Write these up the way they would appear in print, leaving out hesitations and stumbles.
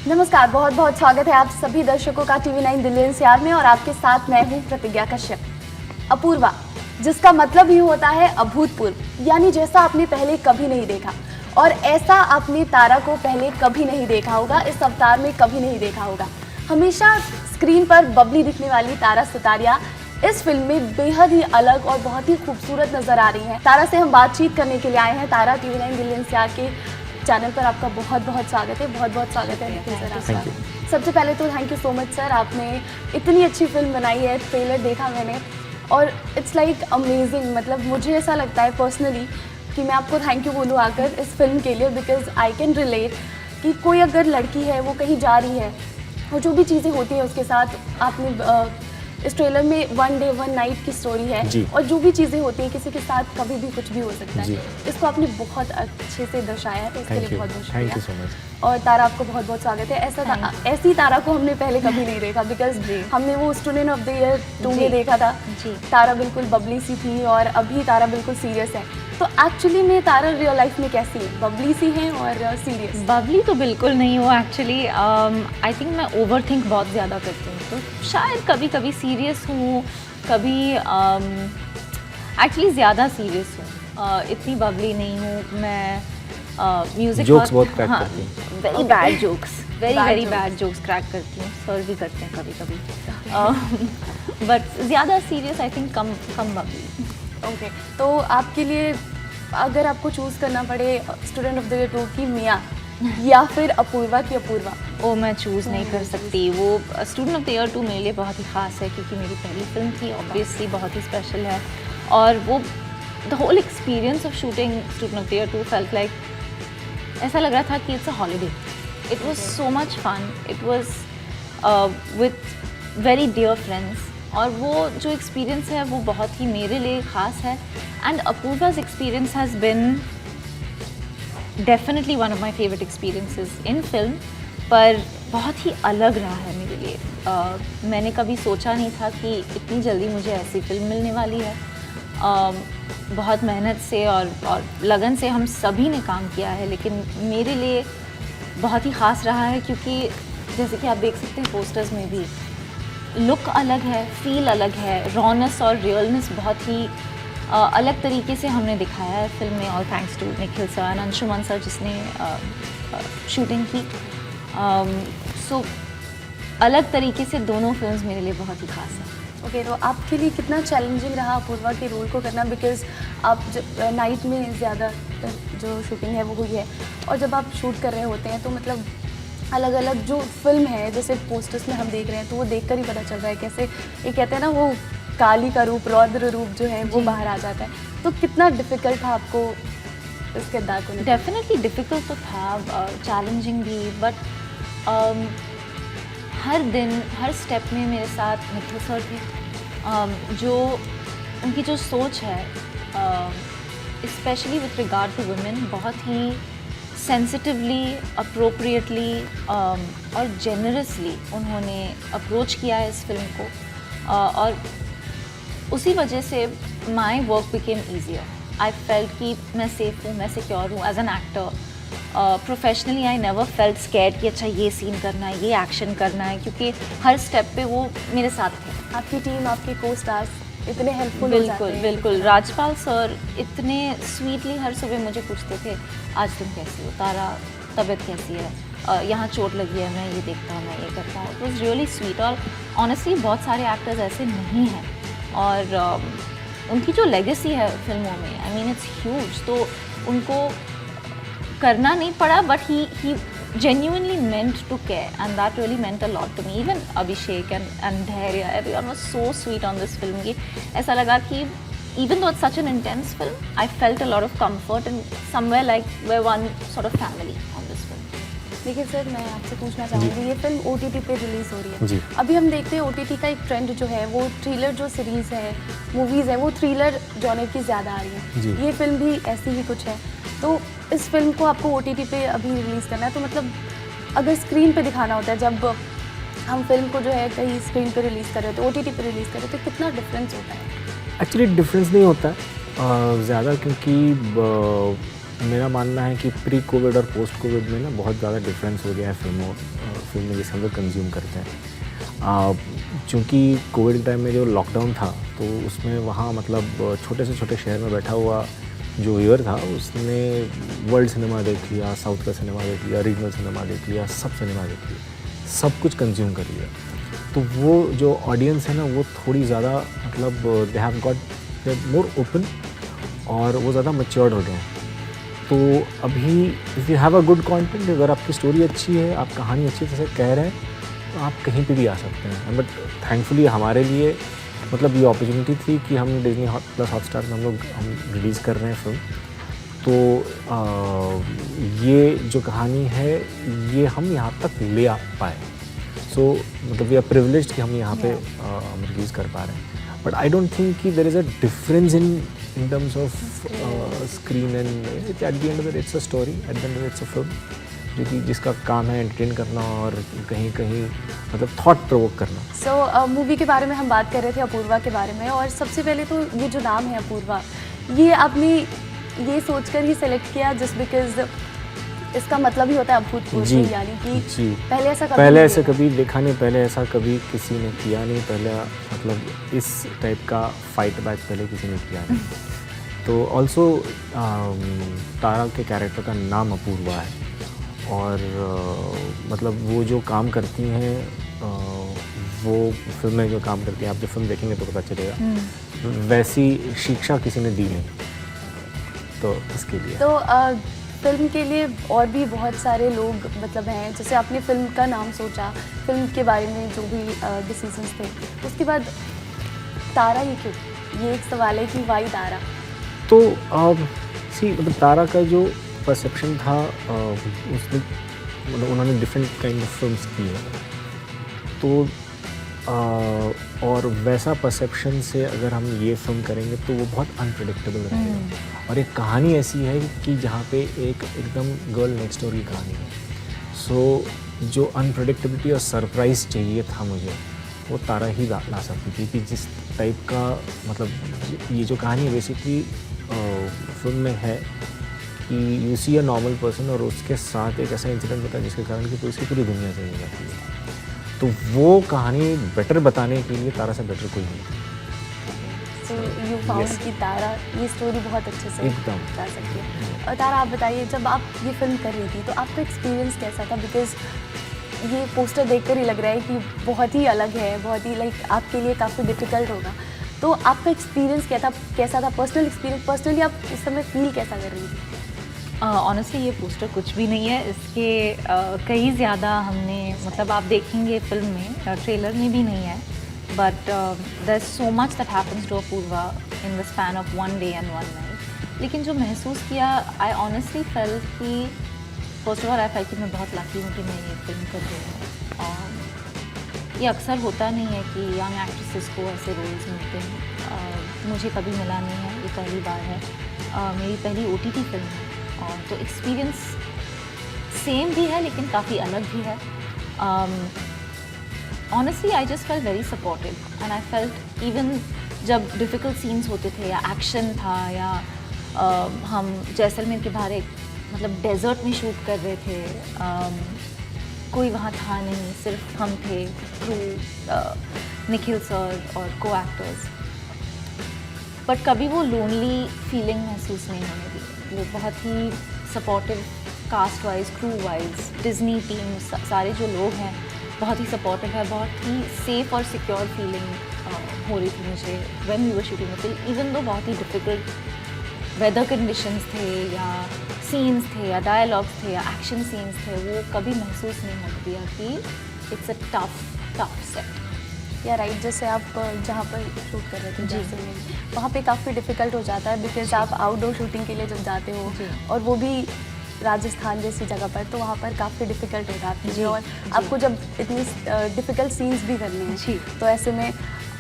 नमस्कार, बहुत बहुत स्वागत है आप सभी दर्शकों का TV9 दिल्ली एनसीआर में और आपके साथ मैं हूं प्रतिज्ञा कश्यप। अपूर्वा, जिसका मतलब ही होता है अभूतपूर्व, यानी जैसा आपने पहले कभी नहीं देखा और ऐसा आपने तारा को पहले कभी नहीं देखा होगा, इस अवतार में कभी नहीं देखा होगा। हमेशा स्क्रीन पर बबली दिखने वाली तारा सुतारिया इस फिल्म में बेहद ही अलग और बहुत ही खूबसूरत नजर आ रही हैं। तारा से हम बातचीत करने के लिए आए हैं। तारा, TV9 दिल्ली एनसीआर के चैनल पर आपका बहुत बहुत स्वागत है। बहुत बहुत स्वागत है निखिल सर आपका। सबसे पहले तो thank you so much sir, आपने इतनी अच्छी फिल्म बनाई है। ट्रेलर देखा मैंने और इट्स लाइक अमेजिंग। मतलब मुझे ऐसा लगता है पर्सनली कि मैं आपको थैंक यू बोलूँ आकर इस फिल्म के लिए, बिकॉज आई कैन रिलेट कि कोई अगर लड़की है वो कहीं जा रही है और जो भी चीज़ें होती हैं उसके साथ, आपने इस ट्रेलर में 1 डे 1 नाइट की स्टोरी है और जो भी चीज़ें होती हैं किसी के साथ कभी भी कुछ भी हो सकता है, इसको आपने बहुत अच्छे से दर्शाया है, तो इसके लिए बहुत बहुत थैंक यू सो मच। और तारा, आपको बहुत बहुत स्वागत है। ऐसी तारा को हमने पहले कभी नहीं देखा, बिकॉज हमने वो स्टूडेंट ऑफ द ईयर 2 में देखा था। तारा बिल्कुल बबली सी थी और अभी तारा बिल्कुल सीरियस है। तो एक्चुअली में तारा रियल लाइफ में कैसी है? बबली सी है और सीरियस? बबली तो बिल्कुल नहीं हो एक्चुअली। आई थिंक मैं ओवर थिंक बहुत ज़्यादा करती हूँ, तो शायद कभी कभी सीरियस हूँ, कभी एक्चुअली ज़्यादा सीरियस हूँ। इतनी बबली नहीं हूँ मैं। म्यूजिक जोक्स बहुत क्रैक करती हूँ, very bad jokes, very bad jokes crack करती हूँ। सर भी करते हैं कभी कभी, बट ज़्यादा serious I think come Babli. Okay, तो आपके लिए अगर आपको चूज़ करना पड़े स्टूडेंट ऑफ द ईयर 2 की मिया या फिर अपूर्वा की अपूर्वा? ओ, मैं चूज़ नहीं कर सकती। वो स्टूडेंट ऑफ द ईयर 2 मेरे लिए बहुत ही ख़ास है क्योंकि मेरी पहली फिल्म थी, ऑब्वियसली बहुत ही स्पेशल है। और वो the whole experience of shooting Student of the Year 2 felt like, ऐसा लग रहा था कि it's a holiday. It was so much fun, it was with very dear friends, और वो जो एक्सपीरियंस है वो बहुत ही मेरे लिए ख़ास है। And Apurva's experience has been definitely one of my favourite experiences in film, पर बहुत ही अलग रहा है मेरे लिए। मैंने कभी सोचा नहीं था कि इतनी जल्दी मुझे ऐसी फिल्म मिलने वाली है। बहुत मेहनत से और लगन से हम सभी ने काम किया है, लेकिन मेरे लिए बहुत ही ख़ास रहा है क्योंकि जैसे कि आप देख सकते हैं पोस्टर्स में भी लुक अलग है, फील अलग है, रॉनेस और रियलनेस बहुत ही अलग तरीके से हमने दिखाया है फिल्म में। और thanks to Nikhil sir and Anshuman sir जिसने शूटिंग की। सो अलग तरीके से दोनों फिल्म्स मेरे लिए बहुत ही खास है। ओके, तो आपके लिए कितना चैलेंजिंग रहा अपूर्वा के रोल को करना? बिकॉज आप नाइट में ज़्यादा जो शूटिंग है वो हुई है और जब आप शूट कर रहे होते हैं तो मतलब अलग अलग जो फिल्म है, जैसे पोस्टर्स में हम देख रहे हैं तो वो देखकर ही पता चल रहा है कैसे ये कहते हैं ना, वो काली का रूप, रौद्र रूप जो है वो बाहर आ जाता है। तो कितना डिफ़िकल्ट था आपको इस किरदार को? डेफिनेटली डिफ़िकल्ट तो था, चैलेंजिंग भी, बट हर दिन हर स्टेप में मेरे साथ निखिल सर थे। जो उनकी जो सोच है specially with regard to women, बहुत ही सेंसिटिवली, अप्रोप्रिएटली और जेनरसली उन्होंने अप्रोच किया है इस फिल्म को, और उसी वजह से my work became easier. I felt कि मैं सेफ हूँ, मैं सिक्योर हूँ as an actor. Professionally I never felt scared कि अच्छा ये सीन करना है, ये एक्शन करना है, क्योंकि हर स्टेप पे वो मेरे साथ थे। आपकी टीम, आपके को स्टार्स इतने हेल्पफुल हो जाते हैं। बिल्कुल। राजपाल सर इतने स्वीटली हर सुबह मुझे पूछते थे, आज तुम कैसी हो तारा, तबीयत कैसी है, यहाँ चोट लगी है, मैं ये देखता हूँ, मैं ये करता हूँ। It was really sweet. और ऑनेस्टली बहुत सारे एक्टर्स ऐसे नहीं हैं, और उनकी जो लेगेसी है फिल्मों में, आई मीन इट्स ह्यूज। तो उनको करना नहीं पड़ा, but he genuinely meant to care, and that really meant a lot to me. Even Abhishek and Dhairya, everyone was so sweet on this film कि ऐसा लगा कि even though it's such an intense film, I felt a lot of comfort and somewhere like we're one sort of family on this film. देखिए sir, मैं आपसे पूछना चाहूँगी, ये फिल्म OTT पे रिलीज़ हो रही है। अभी हम देखते हैं OTT का एक ट्रेंड जो है वो थ्रिलर जो सीरीज़ है, मूवीज़ है, वो थ्रिलर जॉनर की ज़्यादा आ रही है। ये फिल्म भी ऐसी ही कुछ है। तो इस फिल्म को आपको OTT पे अभी रिलीज़ करना है, तो मतलब अगर स्क्रीन पे दिखाना होता है, जब हम फिल्म को जो है कहीं स्क्रीन पे रिलीज़ कर रहे हो तो OTT पे रिलीज़ कर रहे हो, तो कितना डिफरेंस होता है? एक्चुअली डिफरेंस नहीं होता ज़्यादा, क्योंकि मेरा मानना है कि प्री कोविड और पोस्ट कोविड में ना बहुत ज़्यादा डिफरेंस हो गया है फिल्म में जिसे हम लोग कंज्यूम करते हैं। चूँकि कोविड टाइम में जो लॉकडाउन था तो उसमें वहाँ मतलब छोटे से छोटे शहर में बैठा हुआ जो व्यूअर था उसने वर्ल्ड सिनेमा देख लिया, साउथ का सिनेमा देख लिया, रीजनल सिनेमा देख लिया, सब सिनेमा देख लिया, सब कुछ कंज्यूम कर लिया। तो वो जो ऑडियंस है ना वो थोड़ी ज़्यादा मतलब they have got more open और वो ज़्यादा मैच्योर्ड हो गए हैं। तो अभी if you have a good content, अगर आपकी स्टोरी अच्छी है, आप कहानी अच्छी तरह से कह रहे हैं तो आप कहीं पे भी आ सकते हैं। बट थैंकफुली हमारे लिए मतलब ये अपॉर्चुनिटी थी कि हम डिज्नी प्लस हॉटस्टार में हम रिलीज़ कर रहे हैं फिल्म। तो ये जो कहानी है ये हम यहाँ तक ले आ पाए। सो मतलब वी आर प्रिविलेज्ड कि हम यहाँ पे हम रिलीज़ कर पा रहे हैं। बट आई डोंट थिंक कि there is a difference in terms of screen and at the end of the it's a story, at the end it's a film जो कि जिसका काम है एंटरटेन करना और कहीं कहीं मतलब थॉट प्रोवोक करना। सो मूवी के बारे में हम बात कर रहे थे, अपूर्वा के बारे में, और सबसे पहले तो ये जो नाम है अपूर्वा, ये आपने ये सोचकर ही सेलेक्ट किया जस्ट बिकॉज इसका मतलब ही होता है अभूतपूर्व, यानी कि पहले ऐसा कभी देखा नहीं, पहले ऐसा कभी किसी ने किया नहीं, पहले मतलब इस टाइप का फाइट बैक पहले किसी ने किया नहीं। तो ऑल्सो तारा के कैरेक्टर का नाम अपूर्वा है और मतलब वो जो काम करती हैं वो फिल्म में जो काम करती हैं, आप जब फिल्म देखेंगे तो पता चलेगा, वैसी शिक्षा किसी ने दी नहीं। तो इसके लिए तो फिल्म के लिए और भी बहुत सारे लोग मतलब हैं, जैसे आपने फिल्म का नाम सोचा, फिल्म के बारे में जो भी डिसीजंस थे, उसके बाद तारा ही क्यों, ये एक सवाल है कि वाई तारा? तो मतलब तारा का जो परसेप्शन था उसमें मतलब उन्होंने डिफरेंट काइंड ऑफ फिल्म्स की है, तो और वैसा परसेप्शन से अगर हम ये फिल्म करेंगे तो वो बहुत अनप्रेडिक्टेबल रहेगा। और एक कहानी ऐसी है कि जहाँ पे एकदम गर्ल नेक्स्ट डोर की कहानी है। सो जो अनप्रेडिक्टेबिलिटी और सरप्राइज़ चाहिए था मुझे, वो तारा ही ला सकती थी कि जिस टाइप का मतलब ये जो कहानी बेसिकली फिल्म में है कि you see a normal person और उसके साथ एक ऐसा इंसिडेंट होता है जिसके कारण कि उसकी पूरी दुनिया चेंज हो जाती है। तो वो कहानी बेटर बताने के लिए तारा से बेटर कोई नहीं। सो यू फाउंड कि तारा ये स्टोरी बहुत अच्छे से एकदम बता सकती है। और तारा आप बताइए, जब आप ये फिल्म कर रही थी तो आपका एक्सपीरियंस कैसा था? बिकॉज ये पोस्टर देखकर ही लग रहा है कि बहुत ही अलग है, बहुत ही लाइक आपके लिए काफ़ी डिफ़िकल्ट होगा। तो आपका एक्सपीरियंस कैसा था पर्सनल एक्सपीरियंस, पर्सनली आप उस समय फील कैसा कर रही थी? ऑनेस्टली ये पोस्टर कुछ भी नहीं है, इसके कई ज़्यादा हमने मतलब आप देखेंगे फिल्म में, ट्रेलर में भी नहीं है, but there is so much that happens to Apoorva in the span of 1 day and 1 night। लेकिन जो महसूस किया, आई ऑनेस्टली फेल्ट कि first of all I felt कि मैं बहुत लकी हूँ कि मैं ये फिल्म कर रही हूँ। ये अक्सर होता नहीं है कि यंग एक्ट्रेसेस को ऐसे रोल्स मिलते हैं। मुझे कभी मिला नहीं है, ये पहली बार है। मेरी पहली OTT फिल्म है, तो एक्सपीरियंस सेम भी है लेकिन काफ़ी अलग भी है। Honestly I just felt very supportive and I felt even जब डिफ़िकल्ट सीन्स होते थे या एक्शन था या हम जैसलमेर के बाहर एक मतलब डेजर्ट में शूट कर रहे थे, कोई वहाँ था नहीं, सिर्फ हम थे, क्रू, निखिल सर और को एक्टर्स, बट कभी वो लोनली फीलिंग महसूस नहीं होने दी। वो बहुत ही supportive, cast wise, crew wise, Disney team, सारे जो लोग हैं बहुत ही सपोर्टिव है, बहुत ही सेफ और सिक्योर फीलिंग हो रही थी मुझे when we were shooting the film. Even though बहुत ही डिफ़िकल्ट वेदर कंडीशंस थे या सीन्स थे या डायलॉग्स थे या एक्शन सीन्स थे, वो कभी महसूस नहीं होने दिया कि इट्स अ टफ सेट। या राइट, जैसे आप जहाँ पर शूट कर रहे थे जैसे वहाँ पे काफ़ी डिफ़िकल्ट हो जाता है बिकॉज आप आउटडोर शूटिंग के लिए जब जाते हो और वो भी राजस्थान जैसी जगह पर, तो वहाँ पर काफ़ी डिफ़िकल्ट हो जाती है और आपको जब इतनी डिफ़िकल्ट सीन्स भी करने हैं, तो ऐसे में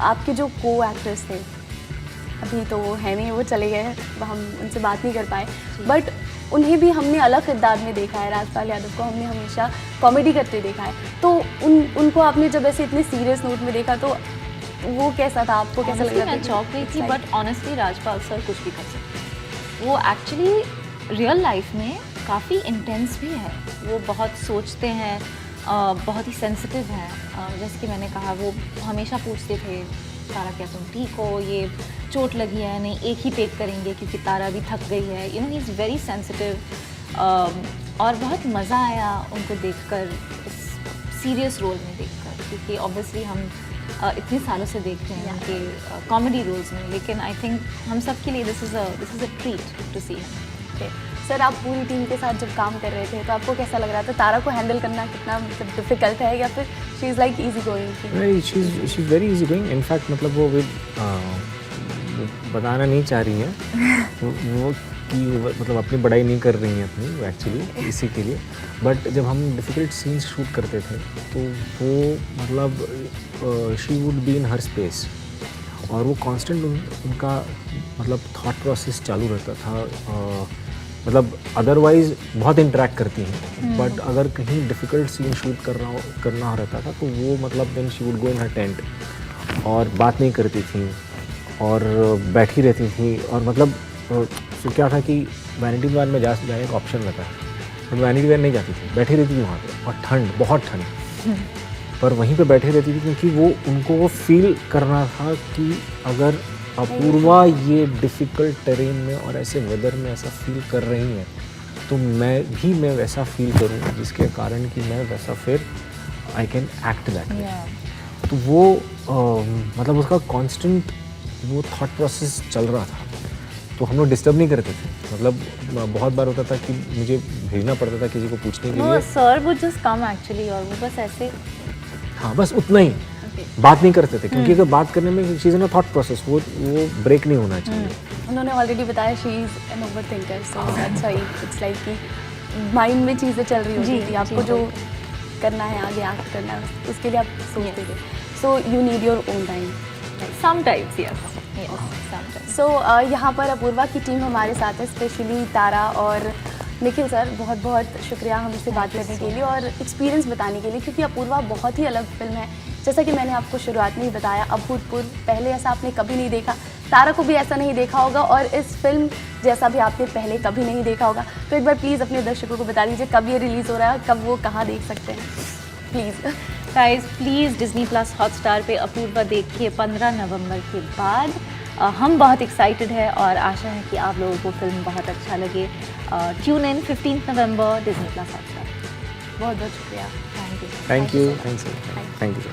आपके जो को एक्टर्स थे, अभी तो वो है नहीं, वो चले गए हैं, हम उनसे बात नहीं कर पाए, बट उन्हें भी हमने अलग किरदार में देखा है। राजपाल यादव को हमने हमेशा कॉमेडी करते देखा है, तो उनको आपने जब ऐसे इतने सीरियस नोट में देखा तो वो कैसा था, आपको कैसा लगा? मैं चौंक गई थी, बट ऑनेस्टली राजपाल सर कुछ भी कर सकते हैं। वो एक्चुअली रियल लाइफ में काफ़ी इंटेंस भी है। वो बहुत सोचते हैं, बहुत ही सेंसिटिव हैं। जैसे कि मैंने कहा, वो हमेशा पूछते थे, तारा क्या तुम ठीक हो, ये चोट लगी है, नहीं एक ही टेक करेंगे क्योंकि तारा भी थक गई है। You know, he is very sensitive. और बहुत मज़ा आया उनको देखकर, इस सीरियस रोल में देखकर, क्योंकि ऑब्वियसली हम इतने सालों से देखते हैं उनके कॉमेडी रोल्स में, लेकिन आई थिंक हम सब के लिए this is a treat to see him. Sir, आप पूरी टीम के साथ जब काम कर रहे थे तो आपको कैसा लग रहा था? तारा को हैंडल करना कितना मतलब डिफिकल्ट है, या फिर she is like easy going? She is very easy going. In fact मतलब वो बताना नहीं चाह रही हैं वो कि मतलब अपनी बड़ाई नहीं कर रही हैं अपनी एक्चुअली इसी के लिए। बट जब हम डिफ़िकल्ट सीन्स शूट करते थे तो वो मतलब she would be in her space, और वो कांस्टेंट उनका मतलब थॉट प्रोसेस चालू रहता था। मतलब अदरवाइज बहुत इंटरेक्ट करती हैं, बट अगर कहीं डिफ़िकल्ट सीन शूट करना रहता था तो वो मतलब then she would go in her tent और बात नहीं करती थी और बैठी रहती थी। और मतलब तो क्या था कि वैनिटी वेयर में जाने का ऑप्शन रहता है, बट वैनिटी वेयर नहीं जाती थी, बैठी रहती थी वहाँ पे, और ठंड, बहुत ठंड, पर वहीं पे बैठे रहती थी क्योंकि वो उनको वो फील करना था कि अगर अपूर्वा ये डिफ़िकल्ट टेरेन में और ऐसे वेदर में ऐसा फील कर रही हैं तो मैं वैसा फील करूँ जिसके कारण कि मैं वैसा फिर I can act that way. तो वो मतलब उसका कांस्टेंट वो थॉट प्रोसेस चल रहा था, तो हम लोग डिस्टर्ब नहीं करते थे। मतलब बहुत बार होता था कि मुझे भेजना पड़ता था किसी को पूछने के लिए। Sir would just come actually, और वो बस ऐसे, हाँ बस उतना ही, बात नहीं करते थे क्योंकि अगर बात करने में चीज़ें ना थॉट प्रोसेस वो ब्रेक नहीं होना चाहिए। उन्होंने ऑलरेडी बताया she is an overthinker, so that's why it's like कि माइंड में चीज़ें चल रही होती थी, आपको जो करना है आगे एक्ट करना है उसके लिए आप सोचते थे। So you need your own time sometimes, yes sometimes. So यहाँ पर अपूर्वा की टीम हमारे साथ है, स्पेशली तारा और निखिल सर। बहुत बहुत शुक्रिया हमसे बात करने के लिए और एक्सपीरियंस बताने के लिए, क्योंकि अपूर्वा बहुत ही अलग फिल्म है। जैसा कि मैंने आपको शुरुआत में ही बताया, अभूतपूर्व, पहले ऐसा आपने कभी नहीं देखा, तारा को भी ऐसा नहीं देखा होगा, और इस फिल्म जैसा भी आपने पहले कभी नहीं देखा होगा। तो एक बार प्लीज़ अपने दर्शकों को बता दीजिए कब ये रिलीज़ हो रहा है, कब वो कहाँ देख सकते हैं please. Guys please Disney+ Hotstar पे अपूर्वा देखिए 15 नवंबर के बाद। हम बहुत एक्साइटेड है और आशा है कि आप लोगों को फिल्म बहुत अच्छा लगे। Tune in 15 November Disney+ Hotstar. बहुत बहुत शुक्रिया। Thank you. Thank you.